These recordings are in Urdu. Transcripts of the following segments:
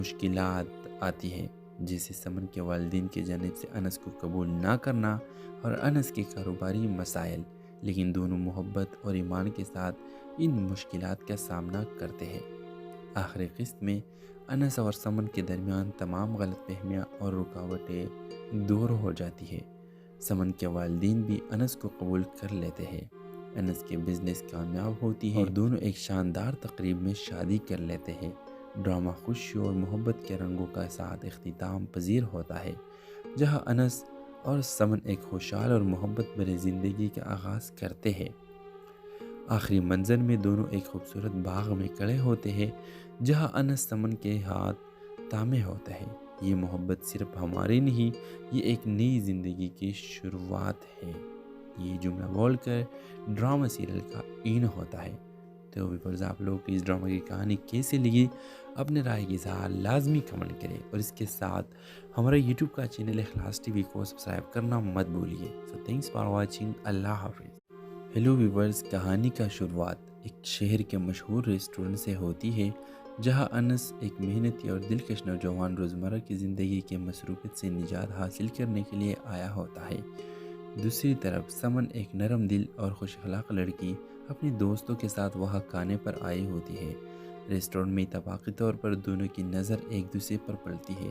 مشکلات آتی ہیں، جیسے سمن کے والدین کی جانب سے انس کو قبول نہ کرنا اور انس کے کاروباری مسائل، لیکن دونوں محبت اور ایمان کے ساتھ ان مشکلات کا سامنا کرتے ہیں۔ آخری قسط میں انس اور سمن کے درمیان تمام غلط فہمیاں اور رکاوٹیں دور ہو جاتی ہے۔ سمن کے والدین بھی انس کو قبول کر لیتے ہیں، انس کے بزنس کامیاب ہوتی ہے اور دونوں ایک شاندار تقریب میں شادی کر لیتے ہیں۔ ڈرامہ خوشی اور محبت کے رنگوں کا ساتھ اختتام پذیر ہوتا ہے، جہاں انس اور سمن ایک خوشحال اور محبت بھری زندگی کا آغاز کرتے ہیں۔ آخری منظر میں دونوں ایک خوبصورت باغ میں کھڑے ہوتے ہیں، جہاں انس سمن کے ہاتھ تھامے ہوتا ہے۔ یہ محبت صرف ہماری نہیں، یہ ایک نئی زندگی کی شروعات ہے۔ یہ جملہ بول کر ڈرامہ سیریل کا این ہوتا ہے۔ تو ویورز، آپ لوگ کو اس ڈرامہ کی کہانی کیسے لگی؟ اپنے رائے کی اظہار لازمی کمنٹ کریں، اور اس کے ساتھ ہمارا یوٹیوب کا چینل اخلاص ٹی وی کو سبسکرائب کرنا مت بھولیے۔ سو تھینکس فار واچنگ۔ اللہ حافظ۔ ہیلو ویورز، کہانی کا شروعات ایک شہر کے مشہور ریسٹورنٹ سے ہوتی ہے، جہاں انس ایک محنتی اور دلکش نوجوان روزمرہ کی زندگی کے مصروفیت سے نجات حاصل کرنے کے لیے آیا ہوتا ہے۔ دوسری طرف سمن ایک نرم دل اور خوش اخلاق لڑکی اپنے دوستوں کے ساتھ وہاں کھانے پر آئی ہوتی ہے۔ ریسٹورنٹ میں اتفاقی طور پر دونوں کی نظر ایک دوسرے پر پڑتی ہے۔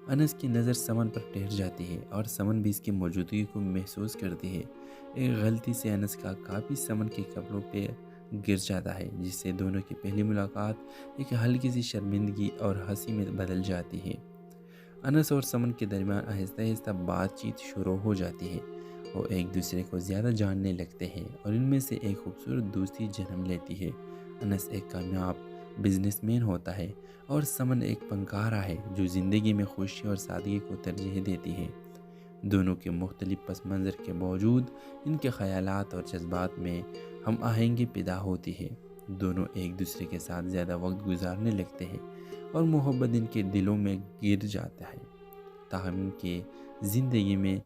انس کی نظر سمن پر ٹھہر جاتی ہے اور سمن بھی اس کی موجودگی کو محسوس کرتی ہے۔ ایک غلطی سے انس کا کاپی سمن کے کپڑوں پہ گر جاتا ہے، جس سے دونوں کی پہلی ملاقات ایک ہلکی سی شرمندگی اور ہنسی میں بدل جاتی ہے۔ انس اور سمن کے درمیان آہستہ آہستہ بات چیت شروع ہو جاتی ہے۔ وہ ایک دوسرے کو زیادہ جاننے لگتے ہیں اور ان میں سے ایک خوبصورت دوستی جنم لیتی ہے۔ انس ایک کامیاب بزنس مین ہوتا ہے اور سمن ایک فنکارہ ہے جو زندگی میں خوشی اور سادگی کو ترجیح دیتی ہے۔ دونوں کے مختلف پس منظر کے باوجود ان کے خیالات اور جذبات میں ہم آہنگی پیدا ہوتی ہے۔ دونوں ایک دوسرے کے ساتھ زیادہ وقت گزارنے لگتے ہیں اور محبت ان کے دلوں میں گر جاتا ہے۔ تاہم ان کے زندگی میں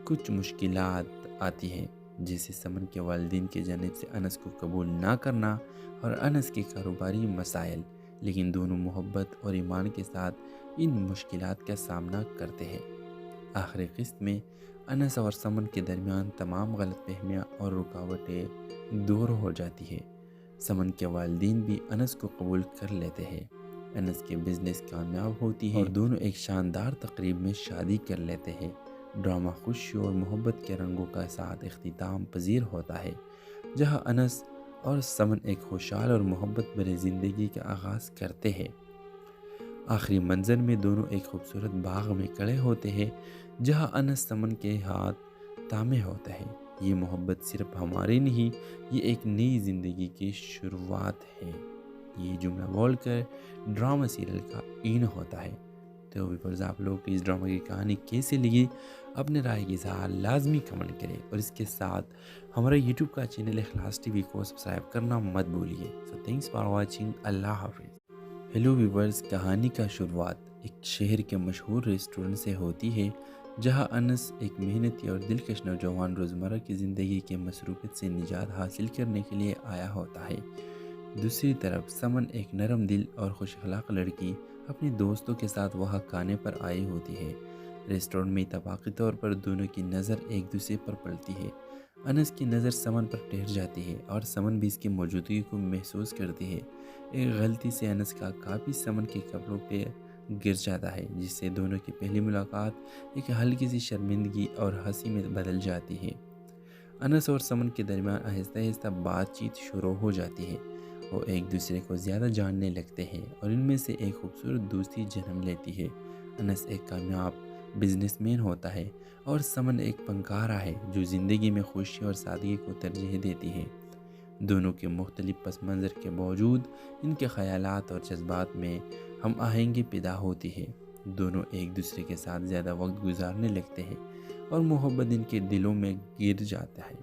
کچھ مشکلات آتی ہیں، جیسے سمن کے والدین کی جانب سے انس کو قبول نہ کرنا اور انس کے کاروباری مسائل، لیکن دونوں محبت اور ایمان کے ساتھ ان مشکلات کا سامنا کرتے ہیں۔ آخری قسط میں انس اور سمن کے درمیان تمام غلط فہمیاں اور رکاوٹیں دور ہو جاتی ہے۔ سمن کے والدین بھی انس کو قبول کر لیتے ہیں، انس کے بزنس کامیاب ہوتی ہے اور دونوں ایک شاندار تقریب میں شادی کر لیتے ہیں۔ ڈرامہ خوشی اور محبت کے رنگوں کا ساتھ اختتام پذیر ہوتا ہے، جہاں انس اور سمن ایک خوشحال اور محبت بھری زندگی کا آغاز کرتے ہیں۔ آخری منظر میں دونوں ایک خوبصورت باغ میں کھڑے ہوتے ہیں، جہاں انس سمن کے ہاتھ تھامے ہوتا ہے۔ یہ محبت صرف ہماری نہیں، یہ ایک نئی زندگی کی شروعات ہے۔ یہ جملہ بول کر ڈرامہ سیریل کا این ہوتا ہے۔ تو ویورز، آپ لوگ کو اس ڈرامہ کی کہانی کیسے لگی؟ اپنے رائے کی اظہار لازمی کمنٹ کریں، اور اس کے ساتھ ہمارا یوٹیوب کا چینل اخلاص ٹی وی کو سبسکرائب کرنا مت بھولیے۔ سو تھینکس فار واچنگ۔ اللہ حافظ۔ ہیلو ویورز، کہانی کا شروعات ایک شہر کے مشہور ریسٹورنٹ سے ہوتی ہے، جہاں انس ایک محنتی اور دلکش نوجوان روزمرہ کی زندگی کے مصروفیت سے نجات حاصل کرنے کے لیے آیا ہوتا ہے۔ دوسری طرف سمن ایک نرم دل اور خوش اخلاق لڑکی اپنے دوستوں کے ساتھ وہاں کھانے پر آئی ہوتی ہے۔ ریسٹورنٹ میں اتفاقی طور پر دونوں کی نظر ایک دوسرے پر پڑتی ہے۔ انس کی نظر سمن پر ٹھہر جاتی ہے اور سمن بھی اس کی موجودگی کو محسوس کرتی ہے۔ ایک غلطی سے انس کا کاپی سمن کے کپڑوں پہ گر جاتا ہے، جس سے دونوں کی پہلی ملاقات ایک ہلکی سی شرمندگی اور ہنسی میں بدل جاتی ہے۔ انس اور سمن کے درمیان آہستہ آہستہ بات چیت شروع ہو جاتی ہے۔ وہ ایک دوسرے کو زیادہ جاننے لگتے ہیں اور ان میں سے ایک خوبصورت دوستی جنم لیتی ہے۔ انس ایک کامیاب بزنس مین ہوتا ہے اور سمن ایک فنکارہ ہے جو زندگی میں خوشی اور سادگی کو ترجیح دیتی ہے۔ دونوں کے مختلف پس منظر کے باوجود ان کے خیالات اور جذبات میں ہم آہنگی پیدا ہوتی ہے۔ دونوں ایک دوسرے کے ساتھ زیادہ وقت گزارنے لگتے ہیں اور محبت ان کے دلوں میں گر جاتا ہے۔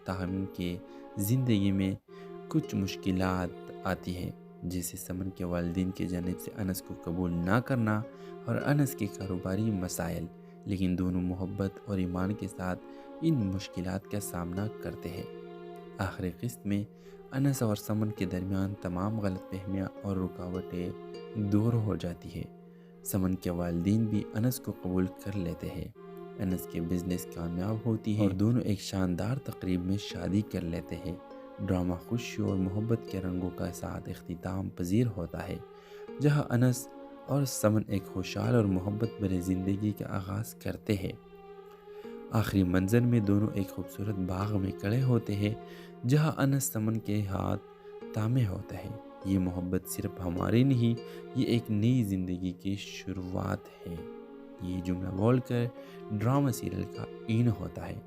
تاہم ان کے زندگی میں کچھ مشکلات آتی ہیں، جیسے سمن کے والدین کی جانب سے انس کو قبول نہ کرنا اور انس کے کاروباری مسائل، لیکن دونوں محبت اور ایمان کے ساتھ ان مشکلات کا سامنا کرتے ہیں۔ آخری قسط میں انس اور سمن کے درمیان تمام غلط فہمیاں اور رکاوٹیں دور ہو جاتی ہے۔ سمن کے والدین بھی انس کو قبول کر لیتے ہیں۔ انس کے بزنس کامیاب ہوتی ہے اور دونوں ایک شاندار تقریب میں شادی کر لیتے ہیں۔ ڈرامہ خوشی اور محبت کے رنگوں کا ساتھ اختتام پذیر ہوتا ہے، جہاں انس اور سمن ایک خوشحال اور محبت بھری زندگی کا آغاز کرتے ہیں۔ آخری منظر میں دونوں ایک خوبصورت باغ میں کھڑے ہوتے ہیں، جہاں انس سمن کے ہاتھ تامے ہوتا ہے۔ یہ محبت صرف ہماری نہیں، یہ ایک نئی زندگی کی شروعات ہے۔ یہ جملہ بول کر ڈرامہ سیریل کا اینڈ ہوتا ہے۔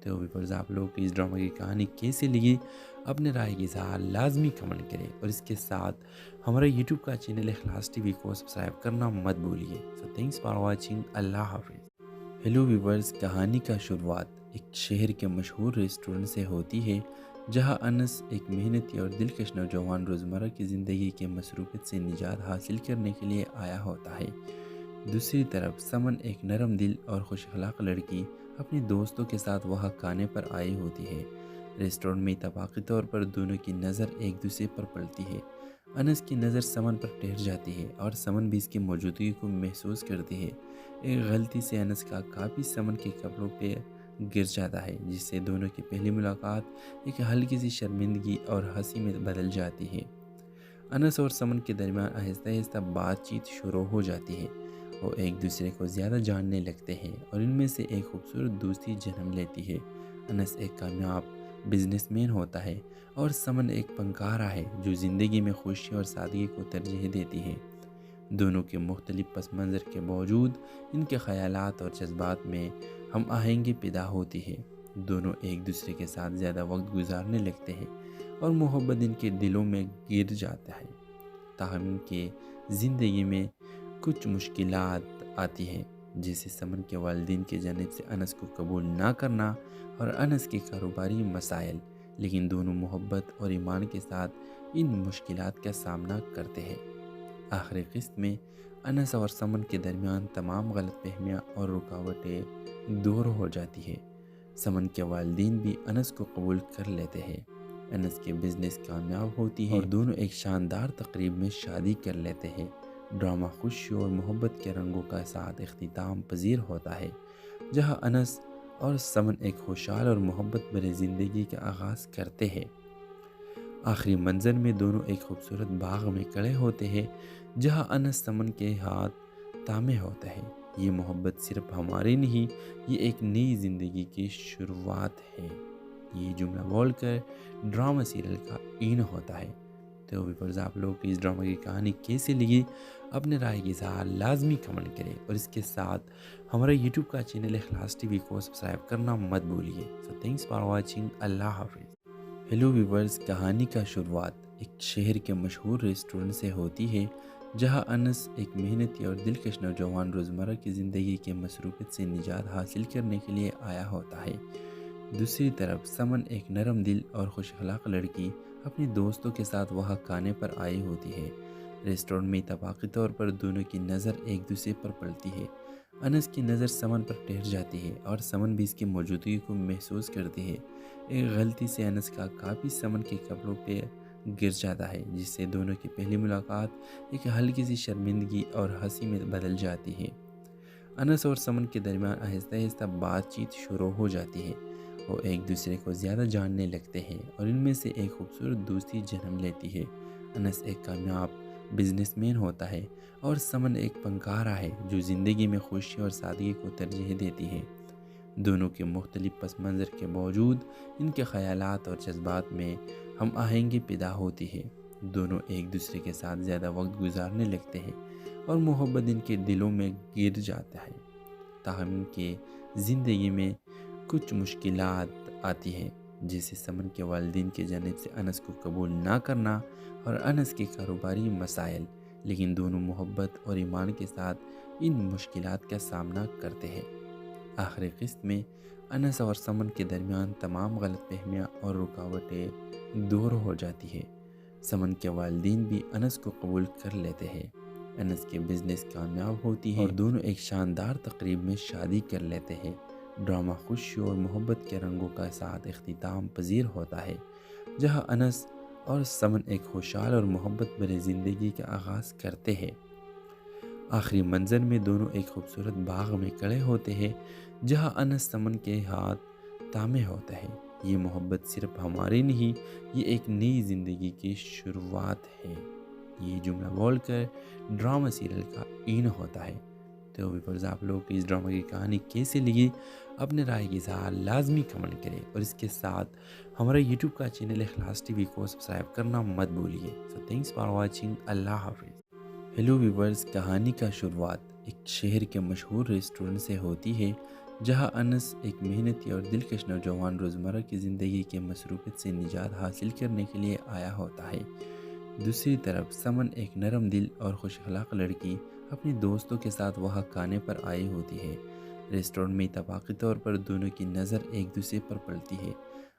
تو ویورز، آپ لوگ کو اس ڈرامہ کی کہانی کیسے لگی؟ اپنے رائے کی اظہار لازمی کمنٹ کریں، اور اس کے ساتھ ہمارا یوٹیوب کا چینل اخلاص ٹی وی کو سبسکرائب کرنا مت بھولیے۔ سو تھینکس فار واچنگ۔ اللہ حافظ۔ ہیلو ویورز، کہانی کا شروعات ایک شہر کے مشہور ریسٹورنٹ سے ہوتی ہے، جہاں انس ایک محنتی اور دلکش نوجوان روزمرہ کی زندگی کے مصروفیت سے نجات حاصل کرنے کے لیے آیا ہوتا ہے۔ دوسری طرف سمن ایک نرم دل اور خوش اخلاق لڑکی اپنے دوستوں کے ساتھ وہاں کھانے پر آئی ہوتی ہے۔ ریسٹورنٹ میں اتفاقی طور پر دونوں کی نظر ایک دوسرے پر پڑتی ہے۔ انس کی نظر سمن پر ٹھہر جاتی ہے اور سمن بھی اس کی موجودگی کو محسوس کرتی ہے۔ ایک غلطی سے انس کا کاپی سمن کے کپڑوں پہ گر جاتا ہے، جس سے دونوں کی پہلی ملاقات ایک ہلکی سی شرمندگی اور ہنسی میں بدل جاتی ہے۔ انس اور سمن کے درمیان آہستہ آہستہ بات چیت شروع ہو جاتی ہے۔ وہ ایک دوسرے کو زیادہ جاننے لگتے ہیں اور ان میں سے ایک خوبصورت دوستی جنم لیتی ہے۔ انس ایک کامیاب بزنس مین ہوتا ہے اور سمن ایک فنکارہ ہے جو زندگی میں خوشی اور سادگی کو ترجیح دیتی ہے۔ دونوں کے مختلف پس منظر کے باوجود ان کے خیالات اور جذبات میں ہم آہنگی پیدا ہوتی ہے۔ دونوں ایک دوسرے کے ساتھ زیادہ وقت گزارنے لگتے ہیں اور محبت ان کے دلوں میں گر جاتا ہے۔ تاہم ان کے زندگی میں کچھ مشکلات آتی ہیں، جیسے سمن کے والدین کی جانب سے انس کو قبول نہ کرنا اور انس کے کاروباری مسائل، لیکن دونوں محبت اور ایمان کے ساتھ ان مشکلات کا سامنا کرتے ہیں۔ آخری قسط میں انس اور سمن کے درمیان تمام غلط فہمیاں اور رکاوٹیں دور ہو جاتی ہے۔ سمن کے والدین بھی انس کو قبول کر لیتے ہیں۔ انس کے بزنس کامیاب ہوتی ہے اور دونوں ایک شاندار تقریب میں شادی کر لیتے ہیں۔ ڈرامہ خوشی اور محبت کے رنگوں کا ساتھ اختتام پذیر ہوتا ہے، جہاں انس اور سمن ایک خوشحال اور محبت بھری زندگی کا آغاز کرتے ہیں۔ آخری منظر میں دونوں ایک خوبصورت باغ میں کھڑے ہوتے ہیں، جہاں انس سمن کے ہاتھ تامے ہوتا ہے۔ یہ محبت صرف ہماری نہیں، یہ ایک نئی زندگی کی شروعات ہے۔ یہ جملہ بول کر ڈرامہ سیریل کا اینڈ ہوتا ہے۔ تو ویورز، آپ لوگ کو اس ڈرامہ کی کہانی کیسے لگی؟ اپنے رائے کی اظہار لازمی کمنٹ کریں، اور اس کے ساتھ ہمارا یوٹیوب کا چینل اخلاص ٹی وی کو سبسکرائب کرنا مت بھولیے۔ سو تھینکس فار واچنگ۔ اللہ حافظ۔ ہیلو ویورز، کہانی کا شروعات ایک شہر کے مشہور ریسٹورنٹ سے ہوتی ہے، جہاں انس ایک محنتی اور دلکش نوجوان روزمرہ کی زندگی کے مصروفیت سے نجات حاصل کرنے کے لیے آیا ہوتا ہے۔ دوسری طرف سمن ایک نرم دل اور خوش اخلاق لڑکی اپنے دوستوں کے ساتھ وہاں کھانے پر آئی ہوتی ہے۔ ریسٹورنٹ میں اتفاقی طور پر دونوں کی نظر ایک دوسرے پر پڑتی ہے۔ انس کی نظر سمن پر ٹھہر جاتی ہے اور سمن بھی اس کی موجودگی کو محسوس کرتی ہے۔ ایک غلطی سے انس کا کاپی سمن کے کپڑوں پہ گر جاتا ہے، جس سے دونوں کی پہلی ملاقات ایک ہلکی سی شرمندگی اور ہنسی میں بدل جاتی ہے۔ انس اور سمن کے درمیان آہستہ آہستہ بات چیت شروع ہو جاتی ہے۔ وہ ایک دوسرے کو زیادہ جاننے لگتے ہیں اور ان میں سے ایک خوبصورت دوستی جنم لیتی ہے۔ انس ایک کامیاب بزنس مین ہوتا ہے اور سمن ایک فنکارہ ہے جو زندگی میں خوشی اور سادگی کو ترجیح دیتی ہے۔ دونوں کے مختلف پس منظر کے باوجود ان کے خیالات اور جذبات میں ہم آہنگی پیدا ہوتی ہے۔ دونوں ایک دوسرے کے ساتھ زیادہ وقت گزارنے لگتے ہیں اور محبت ان کے دلوں میں گر جاتا ہے۔ تاہم ان کے زندگی میں کچھ مشکلات آتی ہیں، جیسے سمن کے والدین کی جانب سے انس کو قبول نہ کرنا اور انس کے کاروباری مسائل، لیکن دونوں محبت اور ایمان کے ساتھ ان مشکلات کا سامنا کرتے ہیں۔ آخری قسط میں انس اور سمن کے درمیان تمام غلط فہمیاں اور رکاوٹیں دور ہو جاتی ہے۔ سمن کے والدین بھی انس کو قبول کر لیتے ہیں۔ انس کے بزنس کامیاب ہوتی ہے اور دونوں ایک شاندار تقریب میں شادی کر لیتے ہیں۔ ڈرامہ خوشی اور محبت کے رنگوں کا ساتھ اختتام پذیر ہوتا ہے، جہاں انس اور سمن ایک خوشحال اور محبت بھری زندگی کا آغاز کرتے ہیں۔ آخری منظر میں دونوں ایک خوبصورت باغ میں کھڑے ہوتے ہیں جہاں انس سمن کے ہاتھ تامے ہوتا ہے۔ یہ محبت صرف ہماری نہیں، یہ ایک نئی زندگی کی شروعات ہے۔ یہ جملہ بول کر ڈرامہ سیریل کا این ہوتا ہے۔ تو ویورز، آپ لوگ کو اس ڈرامہ کی کہانی کیسے لگی؟ اپنے رائے کی اظہار لازمی کمنٹ کریں، اور اس کے ساتھ ہمارا یوٹیوب کا چینل اخلاص ٹی وی کو سبسکرائب کرنا مت بھولیے۔ سو تھینکس فار واچنگ، اللہ حافظ۔ ہیلو ویورز، کہانی کا شروعات ایک شہر کے مشہور ریسٹورنٹ سے ہوتی ہے جہاں انس ایک محنتی اور دلکش نوجوان روزمرہ کی زندگی کے مصروفیت سے نجات حاصل کرنے کے لیے آیا ہوتا ہے۔ دوسری طرف سمن ایک نرم دل اور خوش اخلاق لڑکی اپنے دوستوں کے ساتھ وہاں کھانے پر آئی ہوتی ہے۔ ریسٹورنٹ میں اتفاقی طور پر دونوں کی نظر ایک دوسرے پر پڑتی ہے۔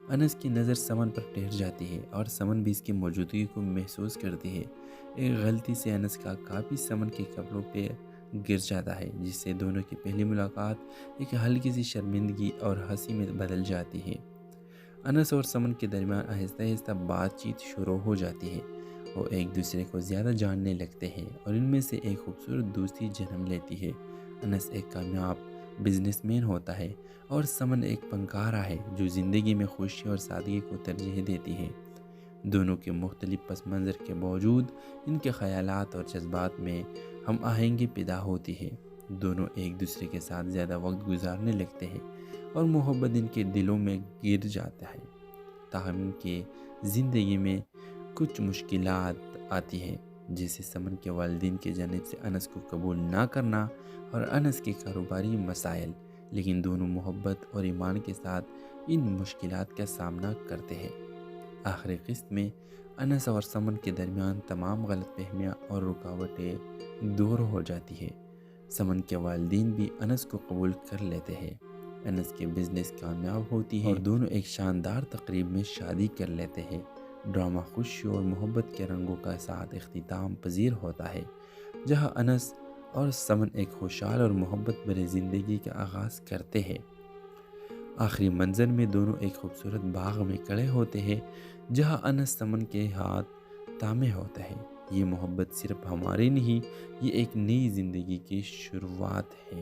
انس کی نظر سمن پر ٹھہر جاتی ہے اور سمن بھی اس کی موجودگی کو محسوس کرتی ہے۔ ایک غلطی سے انس کا کاپی سمن کے کپڑوں پہ گر جاتا ہے، جس سے دونوں کی پہلی ملاقات ایک ہلکی سی شرمندگی اور ہنسی میں بدل جاتی ہے۔ انس اور سمن کے درمیان آہستہ آہستہ بات چیت شروع ہو جاتی ہے۔ وہ ایک دوسرے کو زیادہ جاننے لگتے ہیں اور ان میں سے ایک خوبصورت دوستی جنم لیتی ہے۔ انس ایک کامیاب بزنس مین ہوتا ہے اور سمن ایک فنکارہ ہے جو زندگی میں خوشی اور سادگی کو ترجیح دیتی ہے۔ دونوں کے مختلف پس منظر کے باوجود ان کے خیالات اور جذبات میں ہم آہنگی پیدا ہوتی ہے۔ دونوں ایک دوسرے کے ساتھ زیادہ وقت گزارنے لگتے ہیں اور محبت ان کے دلوں میں گر جاتا ہے۔ تاہم ان کے زندگی میں کچھ مشکلات آتی ہیں، جیسے سمن کے والدین کی جانب سے انس کو قبول نہ کرنا اور انس کے کاروباری مسائل، لیکن دونوں محبت اور ایمان کے ساتھ ان مشکلات کا سامنا کرتے ہیں۔ آخری قسط میں انس اور سمن کے درمیان تمام غلط فہمیاں اور رکاوٹیں دور ہو جاتی ہے۔ سمن کے والدین بھی انس کو قبول کر لیتے ہیں۔ انس کے بزنس کامیاب ہوتی ہے اور دونوں ایک شاندار تقریب میں شادی کر لیتے ہیں۔ ڈرامہ خوشی اور محبت کے رنگوں کا ساتھ اختتام پذیر ہوتا ہے، جہاں انس اور سمن ایک خوشحال اور محبت بھری زندگی کا آغاز کرتے ہیں۔ آخری منظر میں دونوں ایک خوبصورت باغ میں کھڑے ہوتے ہیں جہاں انس سمن کے ہاتھ تامے ہوتا ہے۔ یہ محبت صرف ہماری نہیں، یہ ایک نئی زندگی کی شروعات ہے۔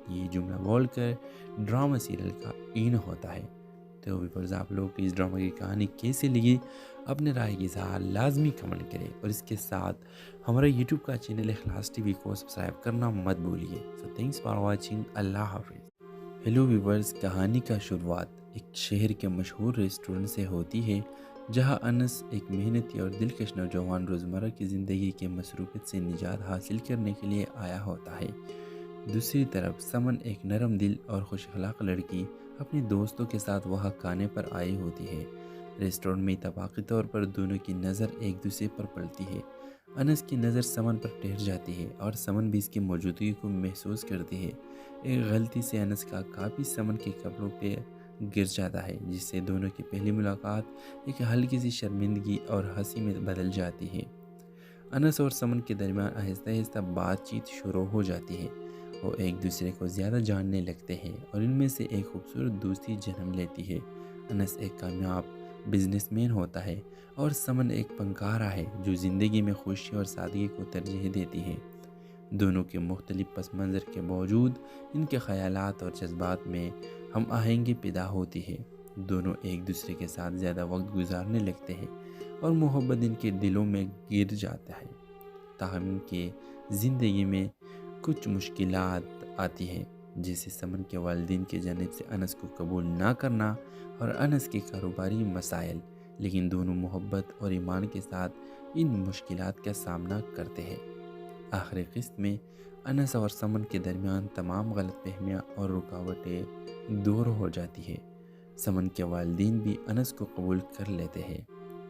یہ جملہ بول کر ڈرامہ سیریل کا این ہوتا ہے۔ تو ویورز، آپ لوگ کو اس ڈرامہ کی کہانی کیسے لگی؟ اپنے رائے کی اظہار لازمی کمنٹ کریں، اور اس کے ساتھ ہمارا یوٹیوب کا چینل اخلاص ٹی وی کو سبسکرائب کرنا مت بھولیے۔ سو تھینکس فار واچنگ، اللہ حافظ۔ ہیلو ویورز، کہانی کا شروعات ایک شہر کے مشہور ریسٹورنٹ سے ہوتی ہے جہاں انس ایک محنتی اور دلکش نوجوان روزمرہ کی زندگی کے مصروفیت سے نجات حاصل کرنے کے لیے آیا ہوتا ہے۔ دوسری طرف سمن ایک نرم دل اور خوش اخلاق لڑکی اپنے دوستوں کے ساتھ وہاں کھانے پر آئی ہوتی ہے۔ ریسٹورنٹ میں اتفاقی طور پر دونوں کی نظر ایک دوسرے پر پڑتی ہے۔ انس کی نظر سمن پر ٹھہر جاتی ہے اور سمن بھی اس کی موجودگی کو محسوس کرتی ہے۔ ایک غلطی سے انس کا کاپی سمن کے کپڑوں پہ گر جاتا ہے، جس سے دونوں کی پہلی ملاقات ایک ہلکی سی شرمندگی اور ہنسی میں بدل جاتی ہے۔ انس اور سمن کے درمیان آہستہ آہستہ بات چیت شروع ہو جاتی ہے۔ وہ ایک دوسرے کو زیادہ جاننے لگتے ہیں اور ان میں سے ایک خوبصورت دوستی جنم لیتی ہے۔ انس ایک کامیاب بزنس مین ہوتا ہے اور سمن ایک فنکارہ ہے جو زندگی میں خوشی اور سادگی کو ترجیح دیتی ہے۔ دونوں کے مختلف پس منظر کے باوجود ان کے خیالات اور جذبات میں ہم آہنگی پیدا ہوتی ہے۔ دونوں ایک دوسرے کے ساتھ زیادہ وقت گزارنے لگتے ہیں اور محبت ان کے دلوں میں گر جاتا ہے۔ تاہم ان کے زندگی میں کچھ مشکلات آتی ہیں، جیسے سمن کے والدین کی جانب سے انس کو قبول نہ کرنا اور انس کے کاروباری مسائل، لیکن دونوں محبت اور ایمان کے ساتھ ان مشکلات کا سامنا کرتے ہیں۔ آخری قسط میں انس اور سمن کے درمیان تمام غلط فہمیاں اور رکاوٹیں دور ہو جاتی ہے۔ سمن کے والدین بھی انس کو قبول کر لیتے ہیں۔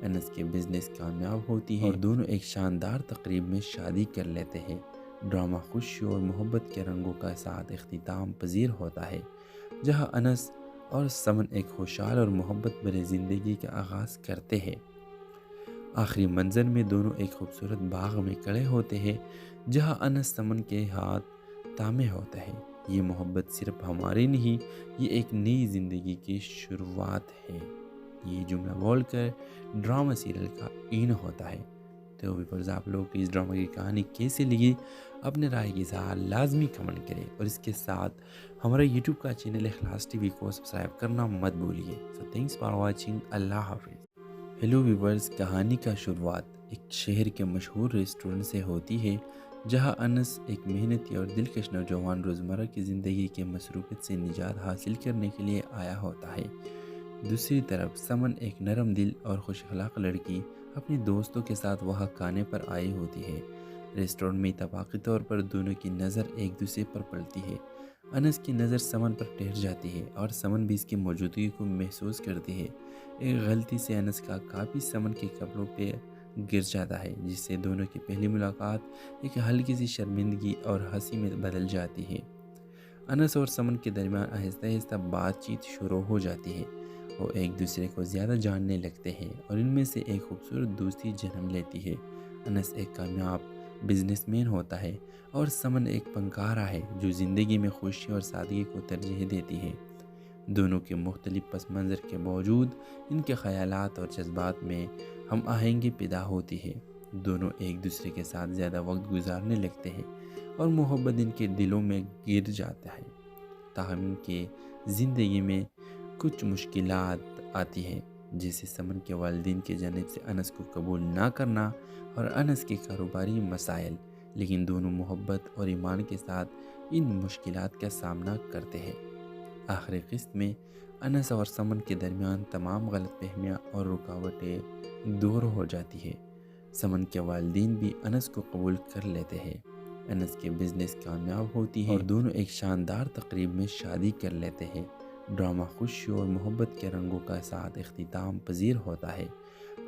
انس کے بزنس کامیاب ہوتی ہے اور دونوں ایک شاندار تقریب میں شادی کر لیتے ہیں۔ ڈرامہ خوشی اور محبت کے رنگوں کا ساتھ اختتام پذیر ہوتا ہے، جہاں انس اور سمن ایک خوشحال اور محبت بھری زندگی کا آغاز کرتے ہیں۔ آخری منظر میں دونوں ایک خوبصورت باغ میں کھڑے ہوتے ہیں جہاں انس سمن کے ہاتھ تامے ہوتا ہے۔ یہ محبت صرف ہماری نہیں، یہ ایک نئی زندگی کی شروعات ہے۔ یہ جملہ بول کر ڈرامہ سیریل کا این ہوتا ہے۔ تو ویورز آپ لوگوں کو اس ڈرامہ کی کہانی کیسی لگی اپنے رائے کی اظہار لازمی کمنٹ کریں، اور اس کے ساتھ ہمارا یوٹیوب کا چینل اخلاص ٹی وی کو سبسکرائب کرنا مت بھولیے۔ سو تھینکس فار واچنگ، اللہ حافظ۔ ہیلو ویورز، کہانی کا شروعات ایک شہر کے مشہور ریسٹورنٹ سے ہوتی ہے، جہاں انس ایک محنتی اور دلکش نوجوان روزمرہ کی زندگی کے مصروفیت سے نجات حاصل کرنے کے لیے آیا ہوتا ہے۔ دوسری طرف سمن ایک نرم دل اور خوش اخلاق لڑکی اپنے دوستوں کے ساتھ وہاں کھانے پر آئی ہوتی ہے۔ ریسٹورنٹ میں اتفاقی طور پر دونوں کی نظر ایک دوسرے پر پڑتی ہے۔ انس کی نظر سمن پر ٹھہر جاتی ہے اور سمن بھی اس کی موجودگی کو محسوس کرتی ہے۔ ایک غلطی سے انس کا کاپی سمن کے کپڑوں پہ گر جاتا ہے، جس سے دونوں کی پہلی ملاقات ایک ہلکی سی شرمندگی اور ہنسی میں بدل جاتی ہے۔ انس اور سمن کے درمیان آہستہ آہستہ بات چیت شروع ہو جاتی ہے۔ وہ ایک دوسرے کو زیادہ جاننے لگتے ہیں اور ان میں سے ایک خوبصورت دوستی جنم لیتی ہے۔ انس ایک کامیاب بزنس مین ہوتا ہے اور سمن ایک فنکارہ ہے جو زندگی میں خوشی اور سادگی کو ترجیح دیتی ہے۔ دونوں کے مختلف پس منظر کے باوجود ان کے خیالات اور جذبات میں ہم آہنگی پیدا ہوتی ہے۔ دونوں ایک دوسرے کے ساتھ زیادہ وقت گزارنے لگتے ہیں اور محبت ان کے دلوں میں گر جاتا ہے۔ تاہم ان کے زندگی میں کچھ مشکلات آتی ہیں، جیسے سمن کے والدین کی جانب سے انس کو قبول نہ کرنا اور انس کے کاروباری مسائل، لیکن دونوں محبت اور ایمان کے ساتھ ان مشکلات کا سامنا کرتے ہیں۔ آخری قسط میں انس اور سمن کے درمیان تمام غلط فہمیاں اور رکاوٹیں دور ہو جاتی ہے۔ سمن کے والدین بھی انس کو قبول کر لیتے ہیں۔ انس کے بزنس کامیاب ہوتی ہے اور دونوں ایک شاندار تقریب میں شادی کر لیتے ہیں۔ ڈرامہ خوشی اور محبت کے رنگوں کا ساتھ اختتام پذیر ہوتا ہے،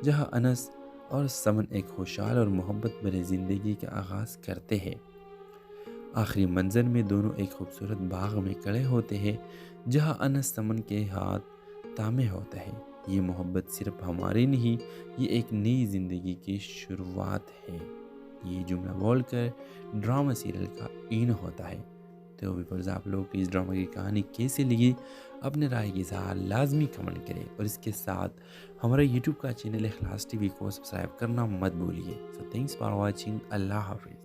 جہاں انس اور سمن ایک خوشحال اور محبت بھری زندگی کا آغاز کرتے ہیں۔ آخری منظر میں دونوں ایک خوبصورت باغ میں کھڑے ہوتے ہیں، جہاں انس سمن کے ہاتھ تھامے ہوتا ہے۔ یہ محبت صرف ہماری نہیں، یہ ایک نئی زندگی کی شروعات ہے۔ یہ جملہ بول کر ڈرامہ سیریل کا اینڈ ہوتا ہے۔ تو ویورز آپ لوگوں کو اس ڈرامہ کی کہانی کیسی لگی اپنے رائے کی اظہار لازمی کمنٹ کریں، اور اس کے ساتھ ہمارا یوٹیوب کا چینل اخلاص ٹی وی کو سبسکرائب کرنا مت بھولیے۔ سو تھینکس فار واچنگ، اللہ حافظ۔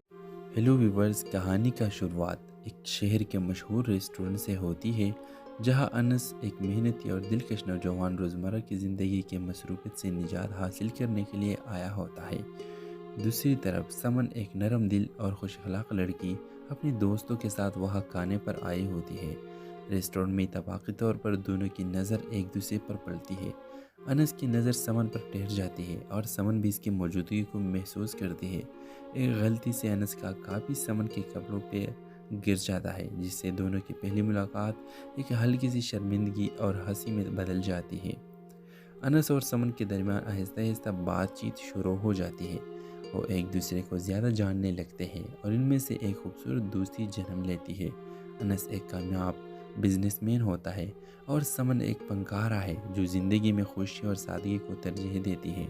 ہیلو ویورز، کہانی کا شروعات ایک شہر کے مشہور ریسٹورنٹ سے ہوتی ہے، جہاں انس ایک محنتی اور دلکش نوجوان روزمرہ کی زندگی کے مصروفیت سے نجات حاصل کرنے کے لیے آیا ہوتا ہے۔ دوسری طرف سمن ایک نرم دل اور خوش اخلاق لڑکی اپنے دوستوں کے ساتھ وہاں کھانے پر آئی ہوتی ہے۔ ریسٹورنٹ میں اتفاقی طور پر دونوں کی نظر ایک دوسرے پر پڑتی ہے۔ انس کی نظر سمن پر ٹھہر جاتی ہے اور سمن بھی اس کی موجودگی کو محسوس کرتی ہے۔ ایک غلطی سے انس کا کاپی سمن کے کپڑوں پہ گر جاتا ہے، جس سے دونوں کی پہلی ملاقات ایک ہلکی سی شرمندگی اور ہنسی میں بدل جاتی ہے۔ انس اور سمن کے درمیان آہستہ آہستہ بات چیت شروع ہو جاتی ہے۔ وہ ایک دوسرے کو زیادہ جاننے لگتے ہیں اور ان میں سے ایک خوبصورت دوستی جنم لیتی ہے۔ انس ایک کامیاب بزنس مین ہوتا ہے اور سمن ایک فنکارہ ہے جو زندگی میں خوشی اور سادگی کو ترجیح دیتی ہے۔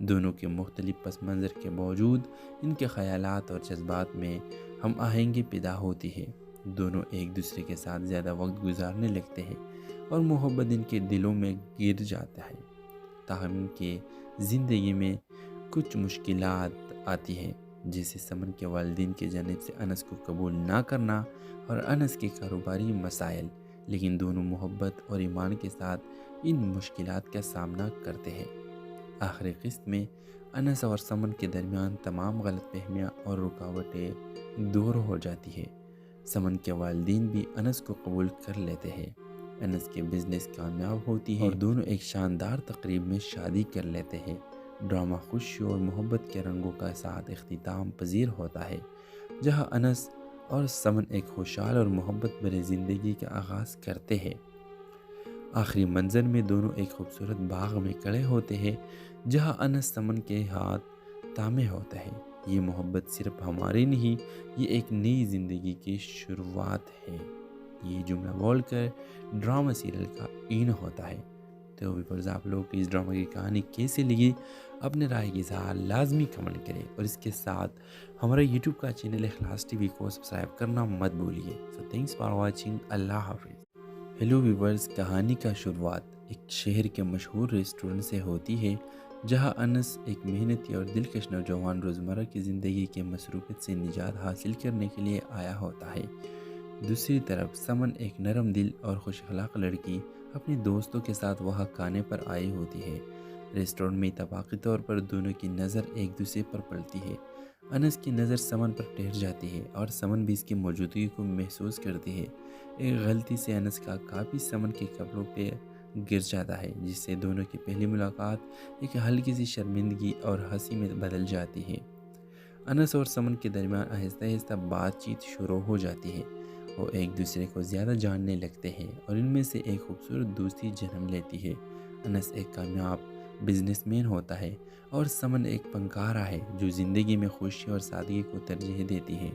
دونوں کے مختلف پس منظر کے باوجود ان کے خیالات اور جذبات میں ہم آہنگی پیدا ہوتی ہے۔ دونوں ایک دوسرے کے ساتھ زیادہ وقت گزارنے لگتے ہیں اور محبت ان کے دلوں میں گر جاتا ہے۔ تاہم ان کے زندگی میں کچھ مشکلات آتی ہیں، جیسے سمن کے والدین کی جانب سے انس کو قبول نہ کرنا اور انس کے کاروباری مسائل، لیکن دونوں محبت اور ایمان کے ساتھ ان مشکلات کا سامنا کرتے ہیں۔ آخری قسط میں انس اور سمن کے درمیان تمام غلط فہمیاں اور رکاوٹیں دور ہو جاتی ہے۔ سمن کے والدین بھی انس کو قبول کر لیتے ہیں۔ انس کے بزنس کامیاب ہوتی ہے اور دونوں ایک شاندار تقریب میں شادی کر لیتے ہیں۔ ڈرامہ خوشی اور محبت کے رنگوں کا ساتھ اختتام پذیر ہوتا ہے، جہاں انس اور سمن ایک خوشحال اور محبت بھری زندگی کا آغاز کرتے ہیں۔ آخری منظر میں دونوں ایک خوبصورت باغ میں کھڑے ہوتے ہیں، جہاں انس سمن کے ہاتھ تھامے ہوتا ہے۔ یہ محبت صرف ہماری نہیں، یہ ایک نئی زندگی کی شروعات ہے۔ یہ جملہ بول کر ڈرامہ سیریل کا اینڈ ہوتا ہے۔ تو ویورز آپ لوگوں کو اس ڈرامہ کی کہانی کیسی لگی اپنے رائے کی اظہار لازمی کمنٹ کریں، اور اس کے ساتھ ہمارا یوٹیوب کا چینل اخلاص ٹی وی کو سبسکرائب کرنا مت بھولیے۔ سو تھینکس فار واچنگ، اللہ حافظ۔ ہیلو ویورز، کہانی کا شروعات ایک شہر کے مشہور ریسٹورنٹ سے ہوتی ہے، جہاں انس ایک محنتی اور دلکش نوجوان روزمرہ کی زندگی کے مصروفیت سے نجات حاصل کرنے کے لیے آیا ہوتا ہے۔ دوسری طرف سمن ایک نرم دل اور خوش اخلاق لڑکی اپنے دوستوں کے ساتھ وہاں کھانے پر آئی ہوتی ہے۔ ریسٹورنٹ میں اتفاقی طور پر دونوں کی نظر ایک دوسرے پر پڑتی ہے۔ انس کی نظر سمن پر ٹھہر جاتی ہے اور سمن بھی اس کی موجودگی کو محسوس کرتی ہے۔ ایک غلطی سے انس کا کاپی سمن کے کپڑوں پہ گر جاتا ہے، جس سے دونوں کی پہلی ملاقات ایک ہلکی سی شرمندگی اور ہنسی میں بدل جاتی ہے۔ انس اور سمن کے درمیان آہستہ آہستہ بات چیت شروع ہو جاتی ہے۔ وہ ایک دوسرے کو زیادہ جاننے لگتے ہیں اور ان میں سے ایک خوبصورت دوستی جنم لیتی ہے۔ انس ایک کامیاب بزنس مین ہوتا ہے اور سمن ایک فنکارہ ہے جو زندگی میں خوشی اور سادگی کو ترجیح دیتی ہے۔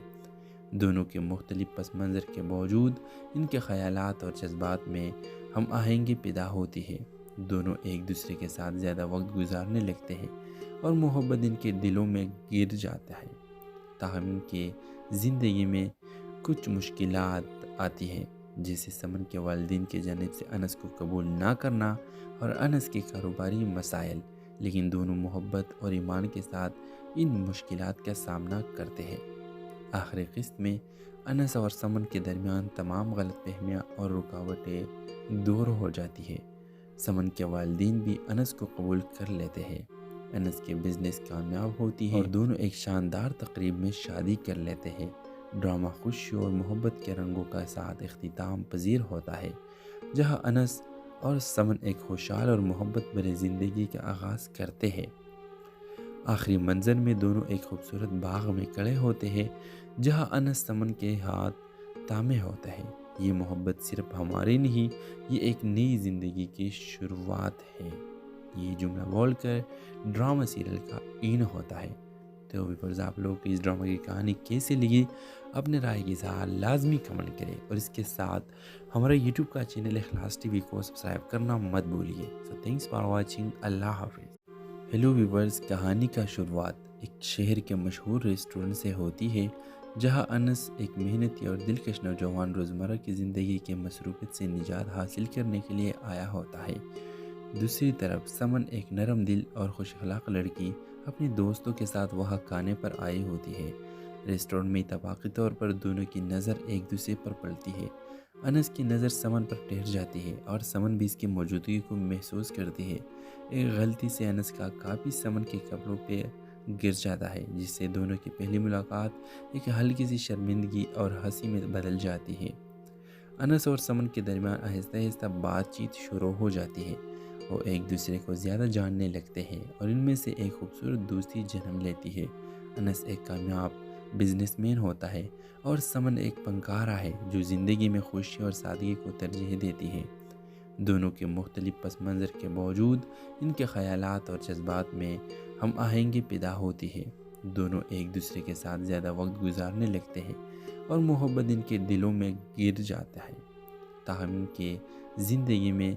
دونوں کے مختلف پس منظر کے باوجود ان کے خیالات اور جذبات میں ہم آہنگی پیدا ہوتی ہے۔ دونوں ایک دوسرے کے ساتھ زیادہ وقت گزارنے لگتے ہیں اور محبت ان کے دلوں میں گر جاتا ہے۔ تاہم ان کی زندگی میں کچھ مشکلات آتی ہیں، جیسے سمن کے والدین کی جانب سے انس کو قبول نہ کرنا اور انس کے کاروباری مسائل، لیکن دونوں محبت اور ایمان کے ساتھ ان مشکلات کا سامنا کرتے ہیں۔ آخری قسط میں انس اور سمن کے درمیان تمام غلط فہمیاں اور رکاوٹیں دور ہو جاتی ہے۔ سمن کے والدین بھی انس کو قبول کر لیتے ہیں۔ انس کے بزنس کامیاب ہوتی ہے اور دونوں ایک شاندار تقریب میں شادی کر لیتے ہیں۔ ڈرامہ خوشی اور محبت کے رنگوں کا ساتھ اختتام پذیر ہوتا ہے، جہاں انس اور سمن ایک خوشحال اور محبت بھری زندگی کا آغاز کرتے ہیں۔ آخری منظر میں دونوں ایک خوبصورت باغ میں کھڑے ہوتے ہیں، جہاں انس سمن کے ہاتھ تھامے ہوتا ہے۔ یہ محبت صرف ہماری نہیں، یہ ایک نئی زندگی کی شروعات ہے۔ یہ جملہ بول کر ڈرامہ سیریل کا این ہوتا ہے۔ تو ویورز، آپ لوگ کو اس ڈرامہ کی کہانی کیسے لگی؟ اپنے رائے کی اظہار لازمی کمنٹ کریں اور اس کے ساتھ ہمارا یوٹیوب کا چینل اخلاص ٹی وی کو سبسکرائب کرنا مت بھولیے۔ سو تھینکس فار واچنگ۔ اللہ حافظ۔ ہیلو ویورز، کہانی کا شروعات ایک شہر کے مشہور ریسٹورنٹ سے ہوتی ہے، جہاں انس ایک محنتی اور دلکش نوجوان روزمرہ کی زندگی کے مصروفیت سے نجات حاصل کرنے کے لیے آیا ہوتا ہے۔ دوسری طرف سمن ایک نرم دل اور خوش اخلاق لڑکی اپنے دوستوں کے ساتھ وہاں کھانے پر آئی ہوتی ہے۔ ریسٹورنٹ میں اتفاقی طور پر دونوں کی نظر ایک دوسرے پر پڑتی ہے۔ انس کی نظر سمن پر ٹھہر جاتی ہے اور سمن بھی اس کی موجودگی کو محسوس کرتی ہے۔ ایک غلطی سے انس کا کاپی سمن کے کپڑوں پہ گر جاتا ہے، جس سے دونوں کی پہلی ملاقات ایک ہلکی سی شرمندگی اور ہنسی میں بدل جاتی ہے۔ انس اور سمن کے درمیان آہستہ آہستہ بات چیت شروع ہو جاتی ہے۔ وہ ایک دوسرے کو زیادہ جاننے لگتے ہیں اور ان میں سے ایک خوبصورت دوستی جنم لیتی ہے۔ انس ایک کامیاب بزنس مین ہوتا ہے اور سمن ایک فنکارہ ہے جو زندگی میں خوشی اور سادگی کو ترجیح دیتی ہے۔ دونوں کے مختلف پس منظر کے باوجود ان کے خیالات اور جذبات میں ہم آہنگی پیدا ہوتی ہے۔ دونوں ایک دوسرے کے ساتھ زیادہ وقت گزارنے لگتے ہیں اور محبت ان کے دلوں میں گر جاتا ہے۔ تاہم ان کی زندگی میں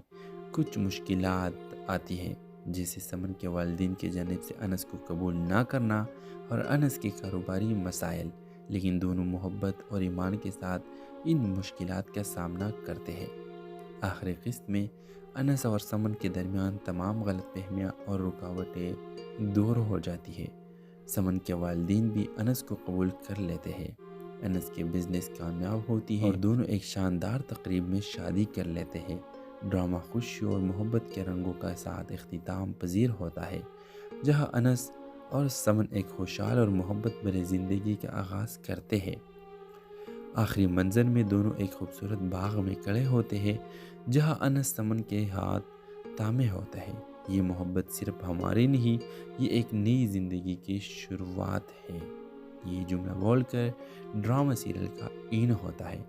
کچھ مشکلات آتی ہیں، جیسے سمن کے والدین کی جانب سے انس کو قبول نہ کرنا اور انس کے کاروباری مسائل، لیکن دونوں محبت اور ایمان کے ساتھ ان مشکلات کا سامنا کرتے ہیں۔ آخری قسط میں انس اور سمن کے درمیان تمام غلط فہمیاں اور رکاوٹیں دور ہو جاتی ہے۔ سمن کے والدین بھی انس کو قبول کر لیتے ہیں۔ انس کے بزنس کامیاب ہوتی ہے اور دونوں ایک شاندار تقریب میں شادی کر لیتے ہیں۔ ڈرامہ خوشی اور محبت کے رنگوں کا ساتھ اختتام پذیر ہوتا ہے، جہاں انس اور سمن ایک خوشحال اور محبت بھری زندگی کا آغاز کرتے ہیں۔ آخری منظر میں دونوں ایک خوبصورت باغ میں کھڑے ہوتے ہیں، جہاں انس سمن کے ہاتھ تھامے ہوتا ہے۔ یہ محبت صرف ہماری نہیں، یہ ایک نئی زندگی کی شروعات ہے۔ یہ جملہ بول کر ڈرامہ سیریل کا این ہوتا ہے۔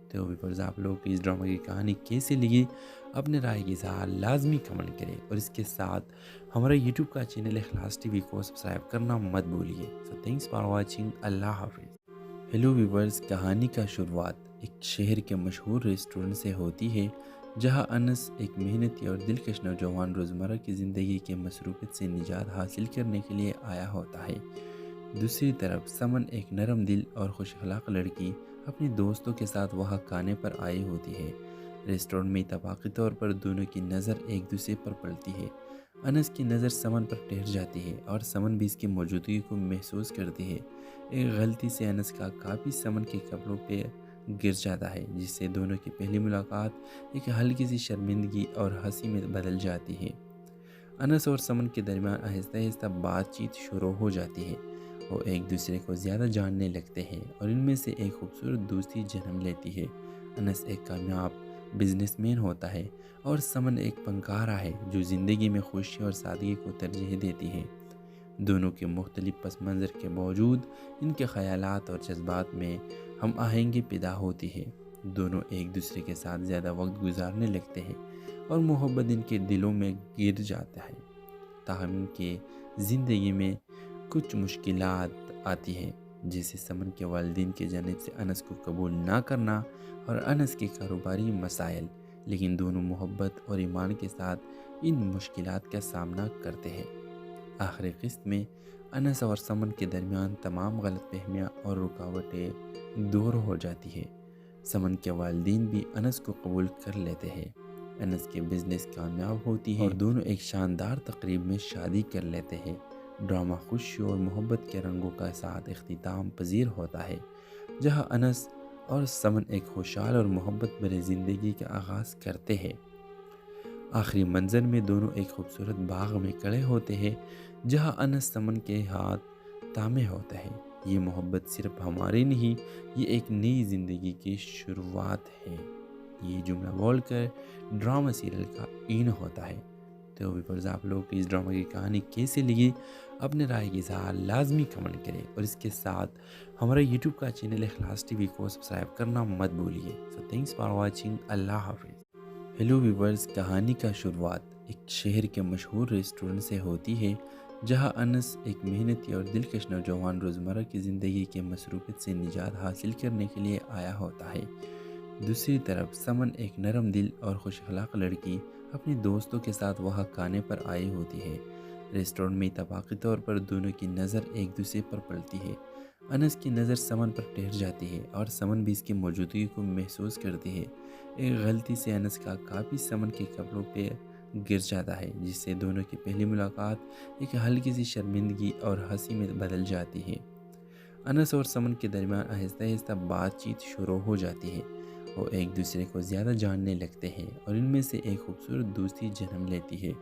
تو ویورز، آپ لوگ کو اس ڈرامہ کی کہانی کیسے لگی؟ اپنے رائے کی اظہار لازمی کمنٹ کریں اور اس کے ساتھ ہمارا یوٹیوب کا چینل اخلاص ٹی وی کو سبسکرائب کرنا مت بھولیے۔ سو تھینکس فار واچنگ۔ اللہ حافظ۔ ہیلو ویورز، کہانی کا شروعات ایک شہر کے مشہور ریسٹورنٹ سے ہوتی ہے، جہاں انس ایک محنتی اور دلکش نوجوان روزمرہ کی زندگی کے مصروفیت سے نجات حاصل کرنے کے لیے آیا ہوتا ہے۔ دوسری طرف سمن ایک نرم دل اور خوش اخلاق لڑکی اپنے دوستوں کے ساتھ وہاں کھانے پر آئی ہوتی ہے۔ ریسٹورنٹ میں اتفاقی طور پر دونوں کی نظر ایک دوسرے پر پڑتی ہے۔ انس کی نظر سمن پر ٹھہر جاتی ہے اور سمن بھی اس کی موجودگی کو محسوس کرتی ہے۔ ایک غلطی سے انس کا کافی سمن کے کپڑوں پہ گر جاتا ہے، جس سے دونوں کی پہلی ملاقات ایک ہلکی سی شرمندگی اور ہنسی میں بدل جاتی ہے۔ انس اور سمن کے درمیان آہستہ آہستہ بات چیت شروع ہو جاتی ہے۔ وہ ایک دوسرے کو زیادہ جاننے لگتے ہیں اور ان میں سے ایک خوبصورت دوستی جنم لیتی ہے۔ انس ایک کامیاب بزنس مین ہوتا ہے اور سمن ایک فنکارہ ہے جو زندگی میں خوشی اور سادگی کو ترجیح دیتی ہے۔ دونوں کے مختلف پس منظر کے باوجود ان کے خیالات اور جذبات میں ہم آہنگی پیدا ہوتی ہے۔ دونوں ایک دوسرے کے ساتھ زیادہ وقت گزارنے لگتے ہیں اور محبت ان کے دلوں میں گر جاتا ہے۔ تاہم ان کے زندگی میں کچھ مشکلات آتی ہیں، جیسے سمن کے والدین کی جانب سے انس کو قبول نہ کرنا اور انس کے کاروباری مسائل، لیکن دونوں محبت اور ایمان کے ساتھ ان مشکلات کا سامنا کرتے ہیں۔ آخری قسط میں انس اور سمن کے درمیان تمام غلط فہمیاں اور رکاوٹیں دور ہو جاتی ہے۔ سمن کے والدین بھی انس کو قبول کر لیتے ہیں، انس کے بزنس کامیاب ہوتی ہے اور دونوں ایک شاندار تقریب میں شادی کر لیتے ہیں۔ ڈرامہ خوشی اور محبت کے رنگوں کا ساتھ اختتام پذیر ہوتا ہے، جہاں انس اور سمن ایک خوشحال اور محبت بھری زندگی کا آغاز کرتے ہیں۔ آخری منظر میں دونوں ایک خوبصورت باغ میں کھڑے ہوتے ہیں، جہاں انس سمن کے ہاتھ تھامے ہوتا ہے۔ یہ محبت صرف ہماری نہیں، یہ ایک نئی زندگی کی شروعات ہے۔ یہ جملہ بول کر ڈرامہ سیریل کا این ہوتا ہے۔ تو ویورز، آپ لوگ کو اس ڈرامہ کی کہانی کیسے لگی؟ اپنے رائے کی اظہار لازمی کمنٹ کریں اور اس کے ساتھ ہمارا یوٹیوب کا چینل اخلاص ٹی وی کو سبسکرائب کرنا مت بھولیے۔ سو تھینکس فار واچنگ۔ اللہ حافظ۔ ہیلو ویورز، کہانی کا شروعات ایک شہر کے مشہور ریسٹورنٹ سے ہوتی ہے، جہاں انس ایک محنتی اور دلکش نوجوان روزمرہ کی زندگی کے مصروفیت سے نجات حاصل کرنے کے لیے آیا ہوتا ہے۔ دوسری طرف سمن ایک نرم دل اور خوش اخلاق لڑکی اپنے دوستوں کے ساتھ وہاں کھانے پر آئی ہوتی ہے۔ ریسٹورنٹ میں اتفاقی طور پر دونوں کی نظر ایک دوسرے پر پڑتی ہے۔ انس کی نظر سمن پر ٹھہر جاتی ہے اور سمن بھی اس کی موجودگی کو محسوس کرتی ہے۔ ایک غلطی سے انس کا کافی سمن کے کپڑوں پہ گر جاتا ہے، جس سے دونوں کی پہلی ملاقات ایک ہلکی سی شرمندگی اور ہنسی میں بدل جاتی ہے۔ انس اور سمن کے درمیان آہستہ آہستہ بات چیت شروع ہو جاتی ہے۔ وہ ایک دوسرے کو زیادہ جاننے لگتے ہیں اور ان میں سے ایک خوبصورت دوستی جنم لیتی ہے۔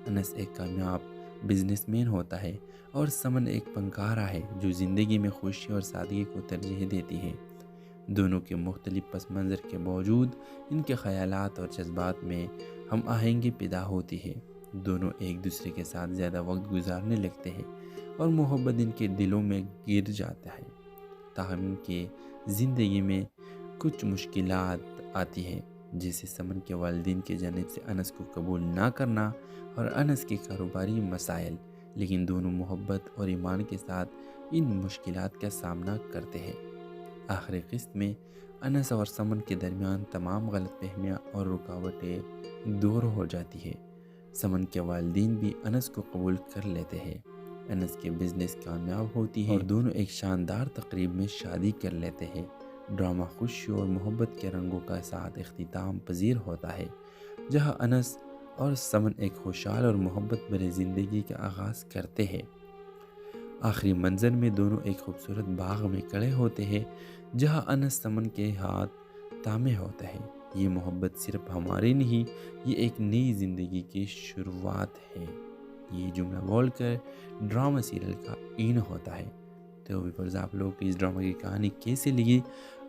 انس ایک کامیاب بزنس مین ہوتا ہے اور سمن ایک فنکارہ ہے جو زندگی میں خوشی اور سادگی کو ترجیح دیتی ہے۔ دونوں کے مختلف پس منظر کے باوجود ان کے خیالات اور جذبات میں ہم آہنگی پیدا ہوتی ہے۔ دونوں ایک دوسرے کے ساتھ زیادہ وقت گزارنے لگتے ہیں اور محبت ان کے دلوں میں گر جاتا ہے۔ تاہم ان کے زندگی میں کچھ مشکلات آتی ہیں، جیسے سمن کے والدین کی جانب سے انس کو قبول نہ کرنا اور انس کے کاروباری مسائل، لیکن دونوں محبت اور ایمان کے ساتھ ان مشکلات کا سامنا کرتے ہیں۔ آخری قسط میں انس اور سمن کے درمیان تمام غلط فہمیاں اور رکاوٹیں دور ہو جاتی ہے۔ سمن کے والدین بھی انس کو قبول کر لیتے ہیں، انس کے بزنس کامیاب ہوتی ہے اور دونوں ایک شاندار تقریب میں شادی کر لیتے ہیں۔ ڈرامہ خوشی اور محبت کے رنگوں کا ساتھ اختتام پذیر ہوتا ہے، جہاں انس اور سمن ایک خوشحال اور محبت بھری زندگی کا آغاز کرتے ہیں۔ آخری منظر میں دونوں ایک خوبصورت باغ میں کھڑے ہوتے ہیں، جہاں انس سمن کے ہاتھ تھامے ہوتا ہے۔ یہ محبت صرف ہماری نہیں، یہ ایک نئی زندگی کی شروعات ہے۔ یہ جملہ بول کر ڈرامہ سیریل کا این ہوتا ہے۔ تو ویورز، آپ لوگ کو اس ڈرامہ کی کہانی کیسے لگی؟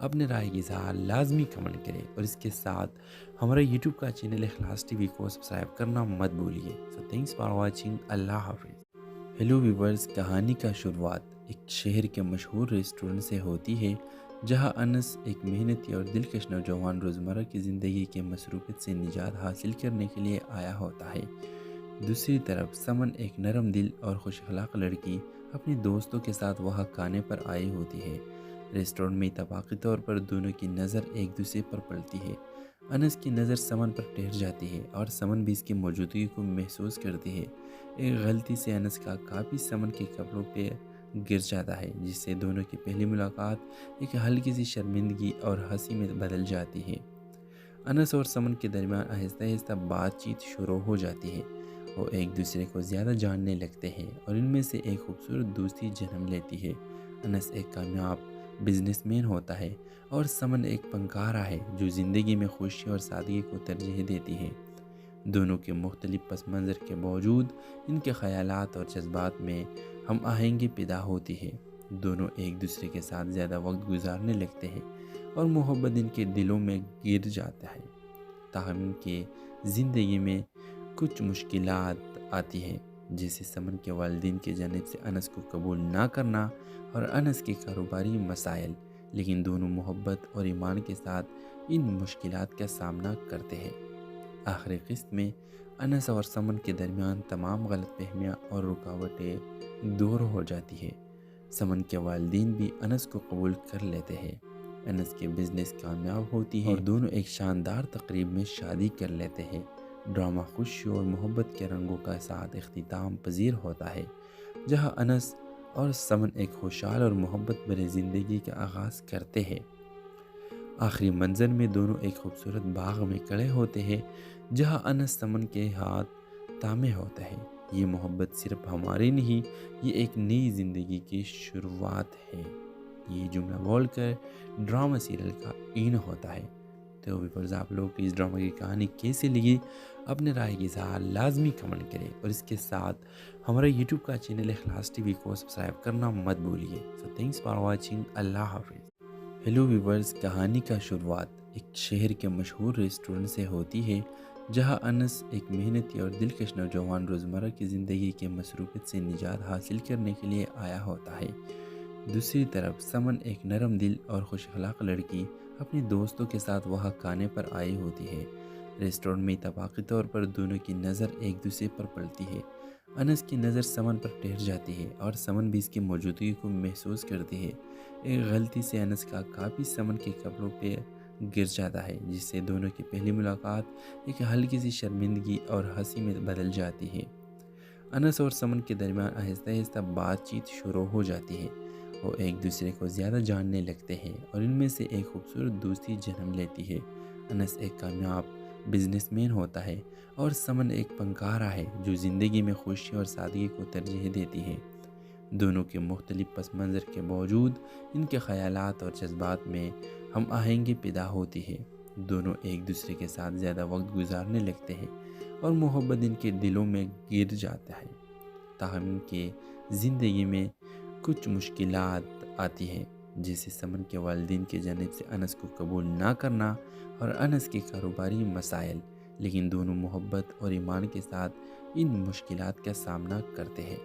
اپنے رائے کی اظہار لازمی کمنٹ کریں اور اس کے ساتھ ہمارا یوٹیوب کا چینل اخلاص ٹی وی کو سبسکرائب کرنا مت بھولیے۔ سو تھینکس فار واچنگ۔ اللہ حافظ۔ ہیلو ویورز، کہانی کا شروعات ایک شہر کے مشہور ریسٹورنٹ سے ہوتی ہے، جہاں انس ایک محنتی اور دلکش نوجوان روزمرہ کی زندگی کے مصروفیت سے نجات حاصل کرنے کے لیے آیا ہوتا ہے۔ دوسری طرف سمن ایک نرم دل اور خوش اخلاق لڑکی اپنے دوستوں کے ساتھ وہاں کھانے پر آئی ہوتی ہے۔ ریسٹورنٹ میں اتفاقی طور پر دونوں کی نظر ایک دوسرے پر پڑتی ہے۔ انس کی نظر سمن پر ٹھہر جاتی ہے اور سمن بھی اس کی موجودگی کو محسوس کرتی ہے۔ ایک غلطی سے انس کا کافی سمن کے کپڑوں پہ گر جاتا ہے، جس سے دونوں کی پہلی ملاقات ایک ہلکی سی شرمندگی اور ہنسی میں بدل جاتی ہے۔ انس اور سمن کے درمیان آہستہ آہستہ بات چیت شروع ہو جاتی ہے۔ وہ ایک دوسرے کو زیادہ جاننے لگتے ہیں اور ان میں سے ایک خوبصورت دوستی جنم لیتی ہے۔ انس ایک کامیاب بزنس مین ہوتا ہے اور سمن ایک فنکارہ ہے جو زندگی میں خوشی اور سادگی کو ترجیح دیتی ہے۔ دونوں کے مختلف پس منظر کے باوجود ان کے خیالات اور جذبات میں ہم آہنگی پیدا ہوتی ہے۔ دونوں ایک دوسرے کے ساتھ زیادہ وقت گزارنے لگتے ہیں اور محبت ان کے دلوں میں گر جاتا ہے۔ تاہم ان کے زندگی میں کچھ مشکلات آتی ہیں، جیسے سمن کے والدین کی جانب سے انس کو قبول نہ کرنا اور انس کے کاروباری مسائل، لیکن دونوں محبت اور ایمان کے ساتھ ان مشکلات کا سامنا کرتے ہیں۔ آخری قسط میں انس اور سمن کے درمیان تمام غلط فہمیاں اور رکاوٹیں دور ہو جاتی ہے۔ سمن کے والدین بھی انس کو قبول کر لیتے ہیں، انس کے بزنس کامیاب ہوتی ہے اور دونوں ایک شاندار تقریب میں شادی کر لیتے ہیں۔ ڈرامہ خوشی اور محبت کے رنگوں کا ساتھ اختتام پذیر ہوتا ہے، جہاں انس اور سمن ایک خوشحال اور محبت بھری زندگی کا آغاز کرتے ہیں۔ آخری منظر میں دونوں ایک خوبصورت باغ میں کھڑے ہوتے ہیں، جہاں انس سمن کے ہاتھ تامے ہوتا ہے۔ یہ محبت صرف ہماری نہیں، یہ ایک نئی زندگی کی شروعات ہے۔ یہ جملہ بول کر ڈرامہ سیریل کا اینڈ ہوتا ہے۔ تو ویورز، آپ لوگ کو اس ڈرامہ کی کہانی کیسے لگی؟ اپنے رائے کی اظہار لازمی کمنٹ کریں اور اس کے ساتھ ہمارا یوٹیوب کا چینل اخلاص ٹی وی کو سبسکرائب کرنا مت بھولیے۔ سو تھینکس فار واچنگ۔ اللہ حافظ۔ ہیلو ویورز، کہانی کا شروعات ایک شہر کے مشہور ریسٹورنٹ سے ہوتی ہے، جہاں انس ایک محنتی اور دلکش نوجوان روزمرہ کی زندگی کے مصروفیت سے نجات حاصل کرنے کے لیے آیا ہوتا ہے۔ دوسری طرف سمن ایک نرم دل اور خوش اخلاق لڑکی اپنے دوستوں کے ساتھ وہاں کھانے پر آئی ہوتی ہے۔ ریسٹورنٹ میں اتفاقی طور پر دونوں کی نظر ایک دوسرے پر پڑتی ہے۔ انس کی نظر سمن پر ٹھہر جاتی ہے اور سمن بھی اس کی موجودگی کو محسوس کرتی ہے۔ ایک غلطی سے انس کا کاپی سمن کے کپڑوں پہ گر جاتا ہے، جس سے دونوں کی پہلی ملاقات ایک ہلکی سی شرمندگی اور ہنسی میں بدل جاتی ہے۔ انس اور سمن کے درمیان آہستہ آہستہ بات چیت شروع ہو جاتی ہے۔ وہ ایک دوسرے کو زیادہ جاننے لگتے ہیں اور ان میں سے ایک خوبصورت دوستی جنم لیتی ہے۔ انس ایک کامیاب بزنس مین ہوتا ہے اور سمن ایک فنکارہ ہے جو زندگی میں خوشی اور سادگی کو ترجیح دیتی ہے۔ دونوں کے مختلف پس منظر کے باوجود ان کے خیالات اور جذبات میں ہم آہنگی پیدا ہوتی ہے۔ دونوں ایک دوسرے کے ساتھ زیادہ وقت گزارنے لگتے ہیں اور محبت ان کے دلوں میں گر جاتا ہے۔ تاہم ان کے زندگی میں کچھ مشکلات آتی ہیں، جیسے سمن کے والدین کی جانب سے انس کو قبول نہ کرنا اور انس کے کاروباری مسائل، لیکن دونوں محبت اور ایمان کے ساتھ ان مشکلات کا سامنا کرتے ہیں۔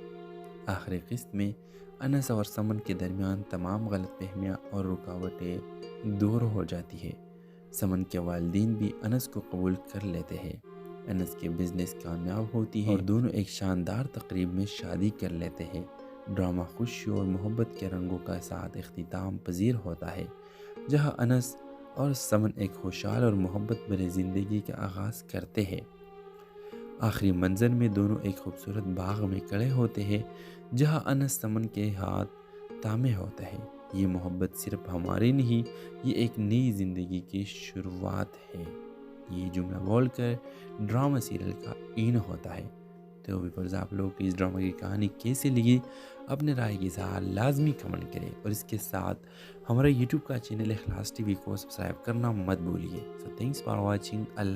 آخری قسط میں انس اور سمن کے درمیان تمام غلط فہمیاں اور رکاوٹیں دور ہو جاتی ہے۔ سمن کے والدین بھی انس کو قبول کر لیتے ہیں، انس کے بزنس کامیاب ہوتی ہے اور دونوں ایک شاندار تقریب میں شادی کر لیتے ہیں۔ ڈرامہ خوشی اور محبت کے رنگوں کا ساتھ اختتام پذیر ہوتا ہے، جہاں انس اور سمن ایک خوشحال اور محبت بھری زندگی کا آغاز کرتے ہیں۔ آخری منظر میں دونوں ایک خوبصورت باغ میں کھڑے ہوتے ہیں، جہاں انس سمن کے ہاتھ تامے ہوتا ہے۔ یہ محبت صرف ہماری نہیں، یہ ایک نئی زندگی کی شروعات ہے۔ یہ جملہ بول کر ڈرامہ سیریل کا اینڈ ہوتا ہے۔ تو ویورز، آپ لوگ کو اس ڈرامہ کی کہانی کیسے لگی؟ اپنے رائے کی اظہار لازمی کمنٹ کریں اور اس کے ساتھ ہمارا یوٹیوب کا چینل اخلاص ٹی وی کو سبسکرائب کرنا مت بھولیے۔ سو تھینکس فار واچنگ۔ اللہ